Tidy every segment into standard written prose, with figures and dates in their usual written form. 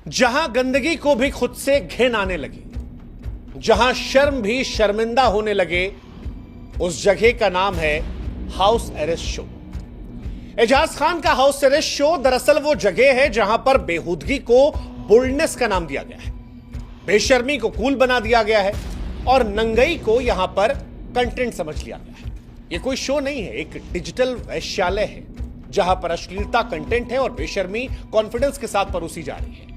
जहां गंदगी को भी खुद से घिन आने लगी, जहां शर्म भी शर्मिंदा होने लगे, उस जगह का नाम है house arrest show. Ajaz Khan का हाउस अरेस्ट शो दरअसल वो जगह है जहां पर बेहूदगी को बोल्डनेस का नाम दिया गया है, बेशर्मी को कूल बना दिया गया है और नंगई को यहां पर कंटेंट समझ लिया गया है। यह कोई शो नहीं है, एक डिजिटल वैश्यालय है जहां पर अश्लीलता कंटेंट है और बेशर्मी कॉन्फिडेंस के साथ परोसी जा रही है।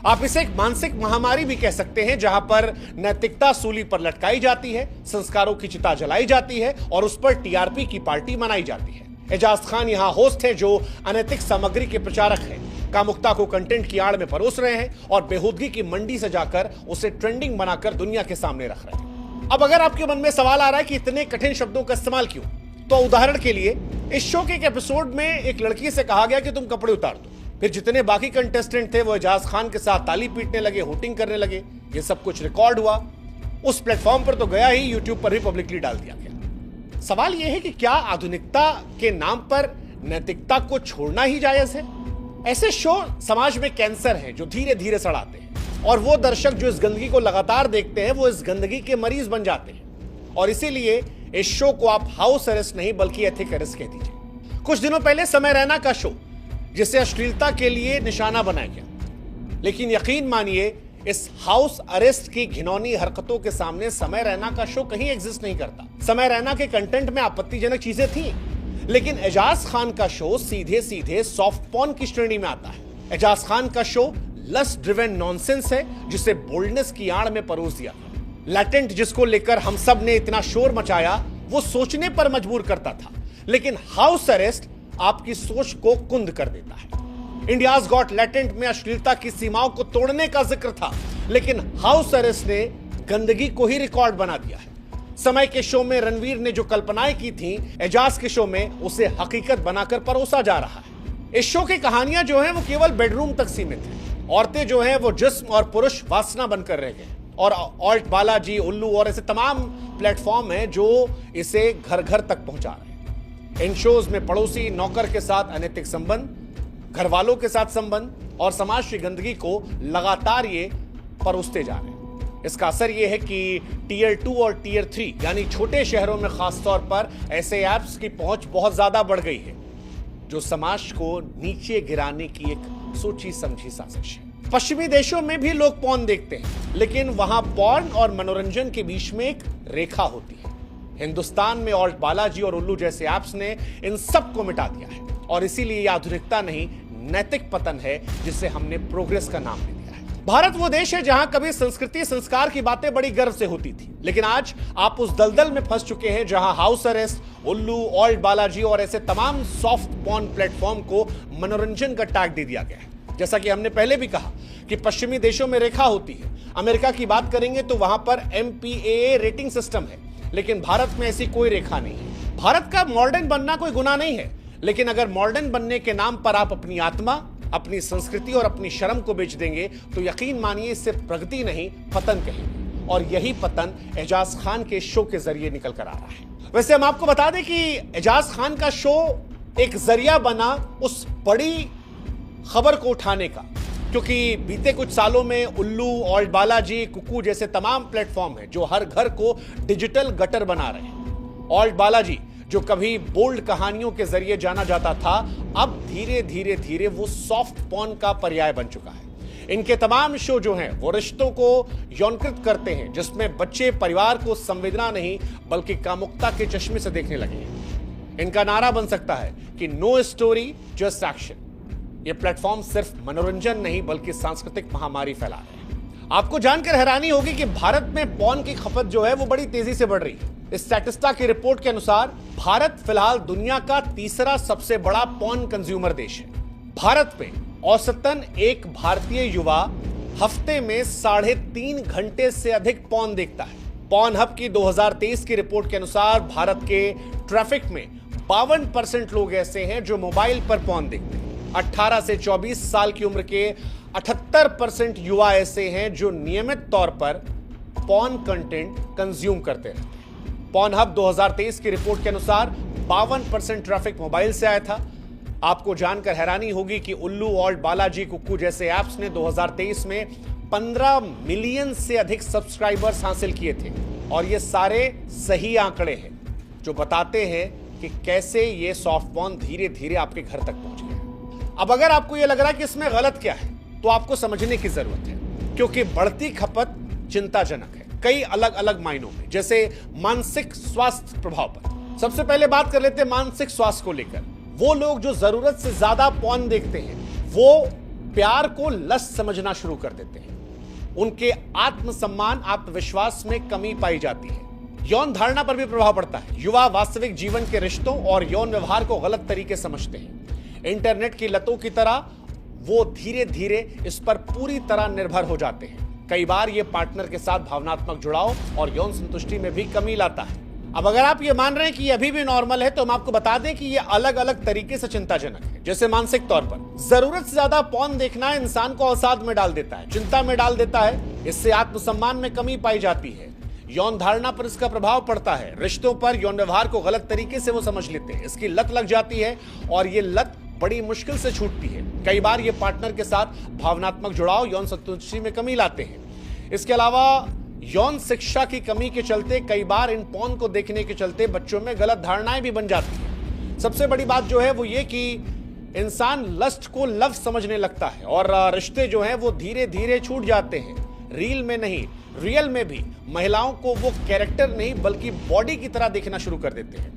आप इसे एक मानसिक महामारी भी कह सकते हैं, जहां पर नैतिकता सूली पर लटकाई जाती है, संस्कारों की चिता जलाई जाती है और उस पर टीआरपी की पार्टी मनाई जाती है। एजाज खान यहां होस्ट है जो अनैतिक सामग्री के प्रचारक हैं, कामुकता को कंटेंट की आड़ में परोस रहे हैं और बेहूदगी की मंडी से जाकर उसे ट्रेंडिंग बनाकर दुनिया के सामने रख रहे हैं। अब अगर आपके मन में सवाल आ रहा है कि इतने कठिन शब्दों का इस्तेमाल क्यों, तो उदाहरण के लिए इस शो के एक एपिसोड में एक लड़की से कहा गया कि तुम कपड़े उतार दो, फिर जितने बाकी कंटेस्टेंट थे वो एजाज खान के साथ ताली पीटने लगे, होटिंग करने लगे। ये सब कुछ रिकॉर्ड हुआ, उस प्लेटफॉर्म पर तो गया ही, यूट्यूब पर भी पब्लिकली डाल दिया गया। सवाल यह है कि क्या आधुनिकता के नाम पर नैतिकता को छोड़ना ही जायज है? ऐसे शो समाज में कैंसर हैं जो धीरे धीरे सड़ाते हैं और वो दर्शक जो इस गंदगी को लगातार देखते हैं वो इस गंदगी के मरीज बन जाते हैं। और इसीलिए इस शो को आप हाउस अरेस्ट नहीं बल्कि एथिक अरेस्ट कह दीजिए। कुछ दिनों पहले समय रैना का शो, जिसे अश्लीलता के लिए निशाना बनाया गया, लेकिन यकीन मानिए इस हाउस अरेस्ट की घिनौनी हरकतों के सामने समय रैना का शो कहीं एग्जिस्ट नहीं करता। समय रैना के कंटेंट में आपत्तिजनक चीजें थी, लेकिन एजाज खान का शो सीधे सीधे सॉफ्ट पॉर्न की श्रेणी में आता है। एजाज खान का शो लस्ट ड्रिवन नॉनसेंस है जिसे बोल्डनेस की आड़ में परोस दिया। लैटेंट जिसको लेकर हम सब ने इतना शोर मचाया वो सोचने पर मजबूर करता था, लेकिन हाउस अरेस्ट आपकी सोच को कुंद कर देता है। इंडियाज गॉट लैटेंट में अश्लीलता की सीमाओं को तोड़ने का जिक्र था, लेकिन हाउस अरेस्ट ने गंदगी को ही रिकॉर्ड बना दिया है। समय के शो में रणवीर ने जो कल्पनाएं की थी, एजाज के शो में उसे हकीकत बनाकर परोसा जा रहा है। इस शो की कहानियां जो हैं वो केवल बेडरूम तक सीमित हैं। औरतें जो हैं वो जिस्म और पुरुष वासना बनकर रह गए और ऑल्ट बालाजी, उल्लू और ऐसे तमाम प्लेटफॉर्म हैं जो इसे घर घर तक पहुंचा रहे हैं। इन शोज में पड़ोसी नौकर के साथ अनैतिक संबंध, घर वालों के साथ संबंध और समाज की गंदगी को लगातार ये परोसते जा रहे हैं। इसका असर यह है कि टीयर 2 और टीयर 3 यानी छोटे शहरों में खासतौर पर ऐसे ऐप्स की पहुंच बहुत ज्यादा बढ़ गई है जो समाज को नीचे गिराने की एक सोची समझी साजिश है। पश्चिमी देशों में भी लोग पॉर्न देखते हैं, लेकिन वहां पॉर्न और मनोरंजन के बीच में एक रेखा होती है। हिंदुस्तान में ऑल्ट बालाजी और उल्लू जैसे ऐप्स ने इन सब को मिटा दिया है और इसीलिए यह आधुनिकता नहीं, नैतिक पतन है जिसे हमने प्रोग्रेस का नाम दे दिया है। भारत वो देश है जहां कभी संस्कृति संस्कार की बातें बड़ी गर्व से होती थी, लेकिन आज आप उस दलदल में फंस चुके हैं जहां हाउस अरेस्ट, उल्लू, ऑल्ट बालाजी और ऐसे तमाम सॉफ्ट पॉर्न प्लेटफॉर्म को मनोरंजन का टैग दे दिया गया है। जैसा कि हमने पहले भी कहा कि पश्चिमी देशों में रेखा होती है। अमेरिका की बात करेंगे तो वहां पर MPAA रेटिंग सिस्टम है, लेकिन भारत में ऐसी कोई रेखा नहीं है। भारत का मॉडर्न बनना कोई गुनाह नहीं है, लेकिन अगर मॉडर्न बनने के नाम पर आप अपनी आत्मा, अपनी संस्कृति और अपनी शर्म को बेच देंगे तो यकीन मानिए इससे प्रगति नहीं पतन कहेंगे। और यही पतन एजाज खान के शो के जरिए निकल कर आ रहा है। वैसे हम आपको बता दें कि एजाज खान का शो एक जरिया बना उस बड़ी खबर को उठाने का, क्योंकि बीते कुछ सालों में उल्लू, ऑल्ट बालाजी, कुकू जैसे तमाम प्लेटफॉर्म हैं जो हर घर को डिजिटल गटर बना रहे हैं। ऑल्ट बालाजी जो कभी बोल्ड कहानियों के जरिए जाना जाता था, अब धीरे धीरे धीरे वो सॉफ्ट पॉर्न का पर्याय बन चुका है। इनके तमाम शो जो हैं वो रिश्तों को यौनकृत करते हैं, जिसमें बच्चे परिवार को संवेदना नहीं बल्कि कामुकता के चश्मे से देखने लगे हैं। इनका नारा बन सकता है कि नो स्टोरी जस्ट एक्शन। ये प्लेटफॉर्म सिर्फ मनोरंजन नहीं बल्कि सांस्कृतिक महामारी फैला रहे हैं। आपको जानकर हैरानी होगी कि भारत में पॉर्न की खपत जो है वो बड़ी तेजी से बढ़ रही है। इस स्टैटिस्टा की रिपोर्ट के अनुसार भारत फिलहाल दुनिया का तीसरा सबसे बड़ा पॉर्न कंज्यूमर देश है। भारत में औसतन एक भारतीय युवा हफ्ते में 3.5 घंटे से अधिक पॉर्न देखता है। पॉर्न हब की 2023 की रिपोर्ट के अनुसार भारत के ट्रैफिक में 52% लोग ऐसे हैं जो मोबाइल पर पॉर्न देखते हैं। 18 से 24 साल की उम्र के 78% युवा ऐसे हैं जो नियमित तौर पर पॉर्न कंटेंट कंज्यूम करते रहते हैं। पॉर्न हब 2023 की रिपोर्ट के अनुसार 52% ट्रैफिक मोबाइल से आया था। आपको जानकर हैरानी होगी कि उल्लू और बालाजी कुक्कू जैसे ऐप्स ने 2023 में 15 मिलियन से अधिक सब्सक्राइबर्स हासिल किए थे और ये सारे सही आंकड़े हैं जो बताते हैं कि कैसे ये सॉफ्ट पॉर्न धीरे धीरे आपके घर तक पहुंच गया। अब अगर आपको ये लग रहा है कि इसमें गलत क्या है तो आपको समझने की जरूरत है, क्योंकि बढ़ती खपत चिंताजनक है कई अलग अलग मायनों में, जैसे मानसिक स्वास्थ्य प्रभाव पर। सबसे पहले बात कर लेते हैं मानसिक स्वास्थ्य को लेकर। वो लोग जो जरूरत से ज्यादा पॉर्न देखते हैं वो प्यार को लस्ट समझना शुरू कर देते हैं, उनके आत्मसम्मान आत्मविश्वास में कमी पाई जाती है, यौन धारणा पर भी प्रभाव पड़ता है। युवा वास्तविक जीवन के रिश्तों और यौन व्यवहार को गलत तरीके समझते हैं। इंटरनेट की लतों की तरह वो धीरे धीरे इस पर पूरी तरह निर्भर हो जाते हैं। कई बार ये पार्टनर के साथ भावनात्मक जुड़ाव और यौन संतुष्टि में भी कमी लाता है। अब अगर आप ये मान रहे हैं कि ये अभी भी नॉर्मल है तो हम आपको बता दें कि ये अलग अलग तरीके से चिंताजनक है। जैसे मानसिक तौर पर जरूरत से ज्यादा पॉर्न देखना इंसान को अवसाद में डाल देता है, चिंता में डाल देता है, इससे आत्मसम्मान में कमी पाई जाती है। यौन धारणा पर इसका प्रभाव पड़ता है, रिश्तों पर, यौन व्यवहार को गलत तरीके से वो समझ लेते हैं, इसकी लत लग जाती है और ये लत बड़ी मुश्किल से छूटती है। कई बार ये पार्टनर के साथ भावनात्मक जुड़ाव, यौन संतुष्टि में कमी लाते हैं। इसके अलावा यौन शिक्षा की कमी के चलते कई बार इन पॉर्न को देखने के चलते बच्चों में गलत धारणाएं भी बन जाती हैं। सबसे बड़ी बात जो है वो ये कि इंसान लस्ट को लव समझने लगता है और रिश्ते जो हैं वो धीरे धीरे छूट जाते हैं। रील में नहीं, रियल में भी महिलाओं को वो कैरेक्टर नहीं बल्कि बॉडी की तरह देखना शुरू कर देते हैं।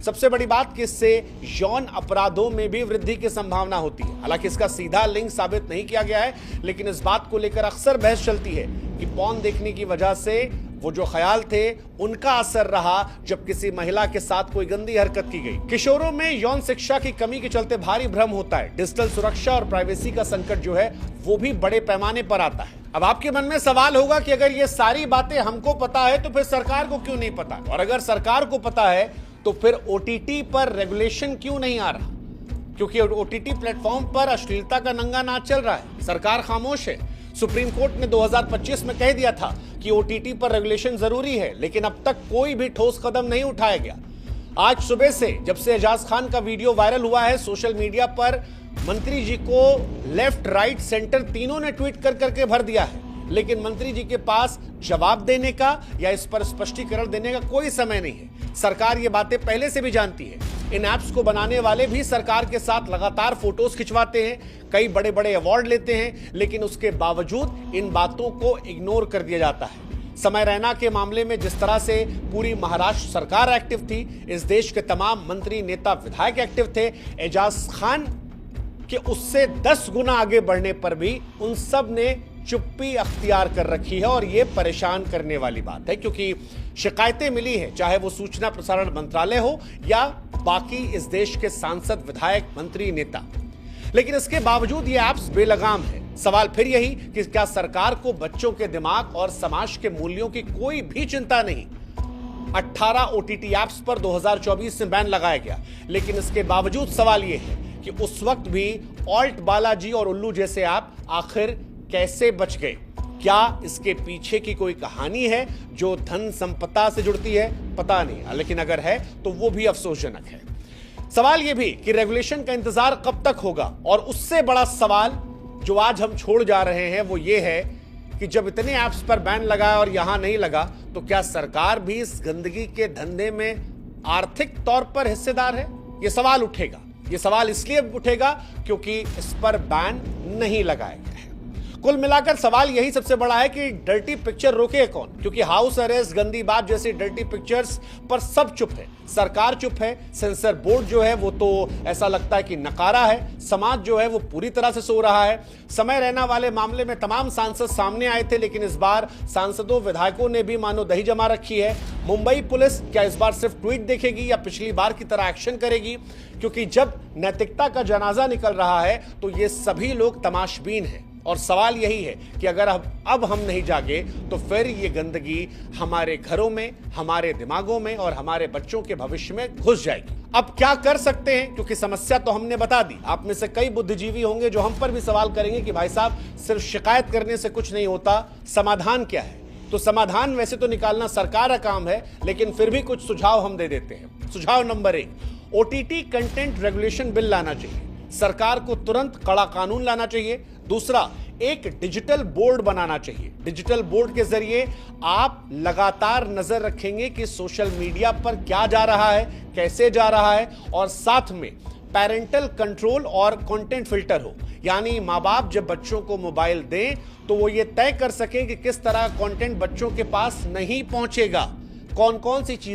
सबसे बड़ी बात कि इससे यौन अपराधों में भी वृद्धि की संभावना होती है। हालांकि इसका सीधा लिंक साबित नहीं किया गया है, लेकिन इस बात को लेकर अक्सर बहस चलती है कि पॉर्न देखने की वजह से वो जो ख्याल थे उनका असर रहा जब किसी महिला के साथ कोई गंदी हरकत की गई। किशोरों में यौन शिक्षा की कमी के चलते भारी भ्रम होता है। डिजिटल सुरक्षा और प्राइवेसी का संकट जो है वो भी बड़े पैमाने पर आता है। अब आपके मन में सवाल होगा कि अगर ये सारी बातें हमको पता है तो फिर सरकार को क्यों नहीं पता, और अगर सरकार को पता है तो फिर ओटीटी पर रेगुलेशन क्यों नहीं आ रहा? क्योंकि ओटीटी प्लेटफॉर्म पर अश्लीलता का नंगा नाच चल रहा है, सरकार खामोश है। सुप्रीम कोर्ट ने 2025 में कह दिया था कि ओटीटी पर रेगुलेशन जरूरी है, लेकिन अब तक कोई भी ठोस कदम नहीं उठाया गया। आज सुबह से जब से एजाज खान का वीडियो वायरल हुआ है सोशल मीडिया पर, मंत्री जी को लेफ्ट राइट सेंटर तीनों ने ट्वीट कर करके भर दिया है, लेकिन मंत्री जी के पास जवाब देने का या इस पर स्पष्टीकरण देने का कोई समय नहीं है। सरकार ये बातें पहले से भी जानती है। इन ऐप्स को बनाने वाले भी सरकार के साथ लगातार फोटोज खिंचवाते हैं, कई बड़े बड़े अवार्ड लेते हैं, लेकिन उसके बावजूद इन बातों को इग्नोर कर दिया जाता है। समय रैना के मामले में जिस तरह से पूरी महाराष्ट्र सरकार एक्टिव थी, इस देश के तमाम मंत्री, नेता, विधायक एक्टिव थे, एजाज खान के उससे 10 गुना आगे बढ़ने पर भी उन सब ने चुप्पी अख्तियार कर रखी है। और यह परेशान करने वाली बात है, क्योंकि शिकायतें मिली है, चाहे वो सूचना प्रसारण मंत्रालय हो या बाकी इस देश के सांसद, विधायक, मंत्री, नेता, लेकिन इसके बावजूद ये ऐप्स बेलगाम है। सवाल फिर यही कि क्या सरकार को बच्चों के दिमाग और समाज के मूल्यों की कोई भी चिंता नहीं? 18 ओटीटी ऐप्स पर 2024 में बैन लगाया गया, लेकिन इसके बावजूद सवाल यह है कि उस वक्त भी ऑल्ट बालाजी और उल्लू जैसे ऐप आखिर कैसे बच गए? क्या इसके पीछे की कोई कहानी है जो धन संपदा से जुड़ती है? पता नहीं, लेकिन अगर है तो वो भी अफसोसजनक है। सवाल यह भी कि रेगुलेशन का इंतजार कब तक होगा, और उससे बड़ा सवाल जो आज हम छोड़ जा रहे हैं वो ये है कि जब इतने ऐप्स पर बैन लगा और यहां नहीं लगा तो क्या सरकार भी इस गंदगी के धंधे में आर्थिक तौर पर हिस्सेदार है? यह सवाल उठेगा। यह सवाल इसलिए उठेगा क्योंकि इस पर बैन नहीं लगाया गया है। कुल मिलाकर सवाल यही सबसे बड़ा है कि डर्टी पिक्चर रोके कौन? क्योंकि हाउस अरेस्ट, गंदी बात जैसी डर्टी पिक्चर्स पर सब चुप है, सरकार चुप है, सेंसर बोर्ड जो है वो तो ऐसा लगता है कि नकारा है, समाज जो है वो पूरी तरह से सो रहा है। समय रैना वाले मामले में तमाम सांसद सामने आए थे, लेकिन इस बार सांसदों, विधायकों ने भी मानो दही जमा रखी है। मुंबई पुलिस क्या इस बार सिर्फ ट्वीट देखेगी या पिछली बार की तरह एक्शन करेगी? क्योंकि जब नैतिकता का जनाजा निकल रहा है तो ये सभी लोग तमाशबीन हैं। और सवाल यही है कि अगर अब हम नहीं जागे तो फिर ये गंदगी हमारे घरों में, हमारे दिमागों में और हमारे बच्चों के भविष्य में घुस जाएगी। अब क्या कर सकते हैं? क्योंकि समस्या तो हमने बता दी। आप में से कई बुद्धिजीवी होंगे जो हम पर भी सवाल करेंगे कि भाई साहब सिर्फ शिकायत करने से कुछ नहीं होता, समाधान क्या है? तो समाधान वैसे तो निकालना सरकार का काम है, लेकिन फिर भी कुछ सुझाव हम दे देते हैं। सुझाव number 1, OTT content regulation bill लाना चाहिए। सरकार को तुरंत कड़ा कानून लाना चाहिए। दूसरा, एक डिजिटल बोर्ड बनाना चाहिए। डिजिटल बोर्ड के जरिए आप लगातार नजर रखेंगे कि सोशल मीडिया पर क्या जा रहा है, कैसे जा रहा है, और साथ में पेरेंटल कंट्रोल और कंटेंट फिल्टर हो, यानी मां बाप जब बच्चों को मोबाइल दें तो वो ये तय कर सकें कि किस तरह कंटेंट बच्चों के पास नहीं पहुंचेगा, कौन कौन सी चीज